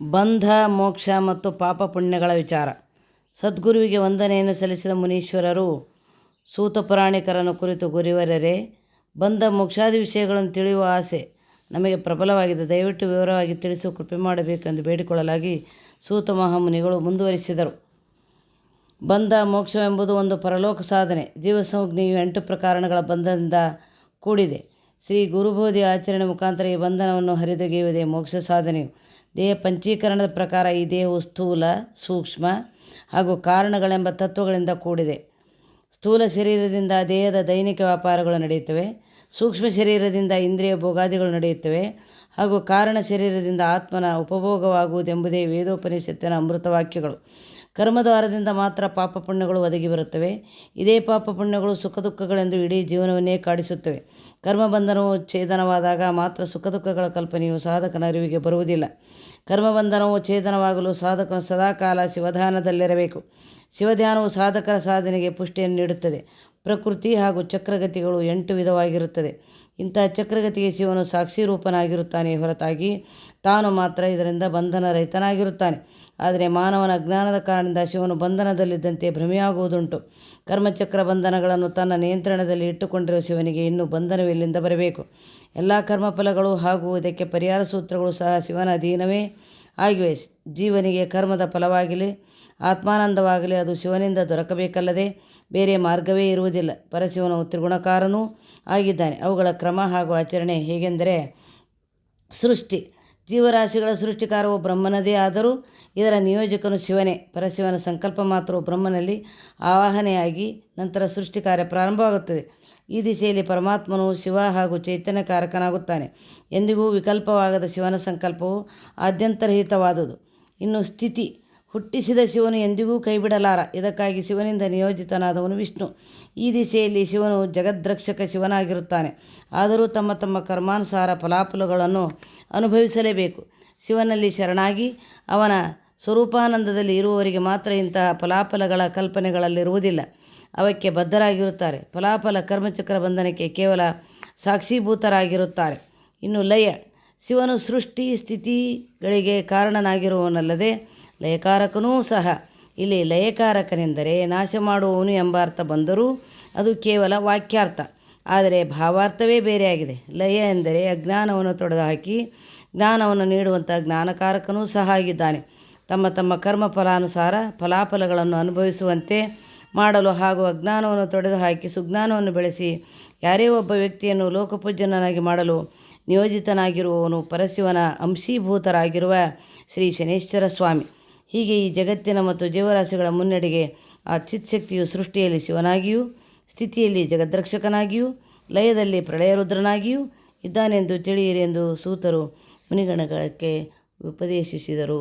ಬಂಧ, ಮೋಕ್ಷ ಮತ್ತು ಪಾಪ ಪುಣ್ಯಗಳ ವಿಚಾರ. ಸದ್ಗುರುವಿಗೆ ವಂದನೆಯನ್ನು ಸಲ್ಲಿಸಿದ ಮುನೀಶ್ವರರು ಸೂತ ಪುರಾಣಿಕರನ್ನು ಕುರಿತು, ಗುರುವರರೇ, ಬಂಧ ಮೋಕ್ಷಾದಿ ವಿಷಯಗಳನ್ನು ತಿಳಿಯುವ ಆಸೆ ನಮಗೆ ಪ್ರಬಲವಾಗಿದೆ. ದಯವಿಟ್ಟು ವಿವರವಾಗಿ ತಿಳಿಸುವ ಕೃಪೆ ಮಾಡಬೇಕೆಂದು ಬೇಡಿಕೊಳ್ಳಲಾಗಿ ಸೂತ ಮಹಾಮುನಿಗಳು ಮುಂದುವರಿಸಿದರು. ಬಂಧ ಮೋಕ್ಷವೆಂಬುದು ಒಂದು ಪರಲೋಕ ಸಾಧನೆ. ಜೀವಸಂಜ್ಞೆಯು 8 ಪ್ರಕಾರಗಳ ಬಂಧದಿಂದ ಕೂಡಿದೆ. ಶ್ರೀ ಗುರುಬೋಧಿ ಆಚರಣೆ ಮುಖಾಂತರ ಈ ಬಂಧನವನ್ನು ಹರಿದೊಗೆಯುವುದೇ ಮೋಕ್ಷ ಸಾಧನೆಯು. ದೇಹ ಪಂಚೀಕರಣದ ಪ್ರಕಾರ ಈ ದೇಹವು ಸ್ಥೂಲ, ಸೂಕ್ಷ್ಮ ಹಾಗೂ ಕಾರಣಗಳೆಂಬ ತತ್ವಗಳಿಂದ ಕೂಡಿದೆ. ಸ್ಥೂಲ ಶರೀರದಿಂದ ದೇಹದ ದೈನಿಕ ವ್ಯಾಪಾರಗಳು ನಡೆಯುತ್ತವೆ. ಸೂಕ್ಷ್ಮ ಶರೀರದಿಂದ ಇಂದ್ರಿಯ ಭೋಗಾದಿಗಳು ನಡೆಯುತ್ತವೆ ಹಾಗೂ ಕಾರಣ ಶರೀರದಿಂದ ಆತ್ಮನ ಉಪಭೋಗವಾಗುವುದೆಂಬುದೇ ವೇದೋಪನಿಷತ್ತಿನ ಅಮೃತವಾಕ್ಯಗಳು. ಕರ್ಮದ್ವಾರದಿಂದ ಮಾತ್ರ ಪಾಪ ಪುಣ್ಯಗಳು ಒದಗಿ ಬರುತ್ತವೆ. ಇದೇ ಪಾಪ ಪುಣ್ಯಗಳು ಸುಖ ದುಃಖಗಳೆಂದು ಇಡೀ ಜೀವನವನ್ನೇ ಕಾಡಿಸುತ್ತವೆ. ಕರ್ಮಬಂಧನವು ಛೇದನವಾದಾಗ ಮಾತ್ರ ಸುಖ ದುಃಖಗಳ ಕಲ್ಪನೆಯು ಸಾಧಕನ ಅರಿವಿಗೆ ಬರುವುದಿಲ್ಲ. ಕರ್ಮಬಂಧನವು ಛೇದನವಾಗಲು ಸಾಧಕನು ಸದಾಕಾಲ ಶಿವಧ್ಯಾನದಲ್ಲಿರಬೇಕು. ಶಿವಧ್ಯಾನವು ಸಾಧಕರ ಸಾಧನೆಗೆ ಪುಷ್ಟಿಯನ್ನು ನೀಡುತ್ತದೆ. ಪ್ರಕೃತಿ ಹಾಗೂ ಚಕ್ರಗತಿಗಳು 8 ವಿಧವಾಗಿರುತ್ತದೆ. ಇಂತಹ ಚಕ್ರಗತಿಗೆ ಶಿವನು ಸಾಕ್ಷಿ ರೂಪನಾಗಿರುತ್ತಾನೆ ಹೊರತಾಗಿ ತಾನು ಮಾತ್ರ ಇದರಿಂದ ಬಂಧನ ರಹಿತನಾಗಿರುತ್ತಾನೆ. ಆದರೆ ಮಾನವನ ಅಜ್ಞಾನದ ಕಾರಣದಿಂದ ಶಿವನು ಬಂಧನದಲ್ಲಿದ್ದಂತೆ ಭ್ರಮೆಯಾಗುವುದುಂಟು. ಕರ್ಮಚಕ್ರ ಬಂಧನಗಳನ್ನು ತನ್ನ ನಿಯಂತ್ರಣದಲ್ಲಿ ಇಟ್ಟುಕೊಂಡಿರುವ ಶಿವನಿಗೆ ಇನ್ನೂ ಬಂಧನವೆಲ್ಲಿಂದ ಬರಬೇಕು? ಎಲ್ಲ ಕರ್ಮಫಲಗಳು ಹಾಗೂ ಇದಕ್ಕೆ ಪರಿಹಾರ ಸೂತ್ರಗಳು ಸಹ ಶಿವನ ಅಧೀನವೇ ಆಗಿವೆ. ಜೀವನಿಗೆ ಕರ್ಮದ ಫಲವಾಗಲಿ ಆತ್ಮಾನಂದವಾಗಲಿ ಅದು ಶಿವನಿಂದ ದೊರಕಬೇಕಲ್ಲದೆ ಬೇರೆ ಮಾರ್ಗವೇ ಇರುವುದಿಲ್ಲ. ಪರಶಿವನು ತ್ರಿಗುಣಕಾರನೂ ಆಗಿದ್ದಾನೆ. ಅವುಗಳ ಕ್ರಮ ಹಾಗೂ ಆಚರಣೆ ಹೇಗೆಂದರೆ, ಸೃಷ್ಟಿ. ಜೀವರಾಶಿಗಳ ಸೃಷ್ಟಿಕಾರವು ಬ್ರಹ್ಮನದೇ ಆದರೂ ಇದರ ನಿಯೋಜಕನು ಶಿವನೇ. ಪರಶಿವನ ಸಂಕಲ್ಪ ಮಾತ್ರವು ಬ್ರಹ್ಮನಲ್ಲಿ ಆವಾಹನೆಯಾಗಿ ನಂತರ ಸೃಷ್ಟಿ ಕಾರ್ಯ ಪ್ರಾರಂಭವಾಗುತ್ತದೆ. ಈ ದಿಸೆಯಲ್ಲಿ ಪರಮಾತ್ಮನು ಶಿವ ಹಾಗೂ ಚೈತನ್ಯಕಾರಕನಾಗುತ್ತಾನೆ. ಎಂದಿಗೂ ವಿಕಲ್ಪವಾಗದ ಶಿವನ ಸಂಕಲ್ಪವು ಆದ್ಯಂತರಹಿತವಾದುದು. ಇನ್ನು ಸ್ಥಿತಿ. ಹುಟ್ಟಿಸಿದ ಶಿವನು ಎಂದಿಗೂ ಕೈಬಿಡಲಾರ. ಇದಕ್ಕಾಗಿ ಶಿವನಿಂದ ನಿಯೋಜಿತನಾದವನು ವಿಷ್ಣು. ಈ ದಿಸೆಯಲ್ಲಿ ಶಿವನು ಜಗದ್ರಕ್ಷಕ ಶಿವನಾಗಿರುತ್ತಾನೆ. ಆದರೂ ತಮ್ಮ ತಮ್ಮ ಕರ್ಮಾನುಸಾರ ಫಲಾಫಲಗಳನ್ನು ಅನುಭವಿಸಲೇಬೇಕು. ಶಿವನಲ್ಲಿ ಶರಣಾಗಿ ಅವನ ಸ್ವರೂಪಾನಂದದಲ್ಲಿ ಇರುವವರಿಗೆ ಮಾತ್ರ ಇಂತಹ ಫಲಾಫಲಗಳ ಕಲ್ಪನೆಗಳಲ್ಲಿರುವುದಿಲ್ಲ. ಅವಕ್ಕೆ ಬದ್ಧರಾಗಿರುತ್ತಾರೆ. ಫಲಾಫಲ ಕರ್ಮಚಕ್ರ ಬಂಧನಕ್ಕೆ ಕೇವಲ ಸಾಕ್ಷೀಭೂತರಾಗಿರುತ್ತಾರೆ. ಇನ್ನು ಲಯ. ಶಿವನು ಸೃಷ್ಟಿ ಸ್ಥಿತಿಗಳಿಗೆ ಕಾರಣನಾಗಿರುವವನಲ್ಲದೆ ಲಯಕಾರಕನೂ ಸಹ. ಇಲ್ಲಿ ಲಯಕಾರಕನೆಂದರೆ ನಾಶ ಮಾಡುವವನು ಎಂಬ ಅರ್ಥ ಬಂದರೂ ಅದು ಕೇವಲ ವಾಕ್ಯಾರ್ಥ. ಆದರೆ ಭಾವಾರ್ಥವೇ ಬೇರೆಯಾಗಿದೆ. ಲಯ ಎಂದರೆ ಅಜ್ಞಾನವನ್ನು ತೊಡೆದುಹಾಕಿ ಜ್ಞಾನವನ್ನು ನೀಡುವಂಥ ಜ್ಞಾನಕಾರಕನೂ ಸಹ ಆಗಿದ್ದಾನೆ. ತಮ್ಮ ತಮ್ಮ ಕರ್ಮ ಫಲಾನುಸಾರ ಫಲಾಫಲಗಳನ್ನು ಅನುಭವಿಸುವಂತೆ ಮಾಡಲು ಹಾಗೂ ಅಜ್ಞಾನವನ್ನು ತೊಡೆದುಹಾಕಿ ಸುಜ್ಞಾನವನ್ನು ಬೆಳೆಸಿ ಯಾರೇ ಒಬ್ಬ ವ್ಯಕ್ತಿಯನ್ನು ಲೋಕಪೂಜ್ಯನಾಗಿ ಮಾಡಲು ನಿಯೋಜಿತನಾಗಿರುವವನು ಪರಶಿವನ ಅಂಶೀಭೂತರಾಗಿರುವ ಶ್ರೀ ಶನೇಶ್ವರ ಸ್ವಾಮಿ. ಹೀಗೆ ಈ ಜಗತ್ತಿನ ಮತ್ತು ಜೀವರಾಶಿಗಳ ಮುನ್ನಡೆಗೆ ಆ ಚಿತ್ಶಕ್ತಿಯು ಸೃಷ್ಟಿಯಲ್ಲಿ ಶಿವನಾಗಿಯೂ, ಸ್ಥಿತಿಯಲ್ಲಿ ಜಗದ್ರಕ್ಷಕನಾಗಿಯೂ, ಲಯದಲ್ಲಿ ಪ್ರಳಯರುದ್ರನಾಗಿಯೂ ಇದ್ದಾನೆಂದು ತಿಳಿಯಿರಿ ಎಂದು ಸೂತರು ಮುನಿಗಣಕ್ಕೆ ಉಪದೇಶಿಸಿದರು.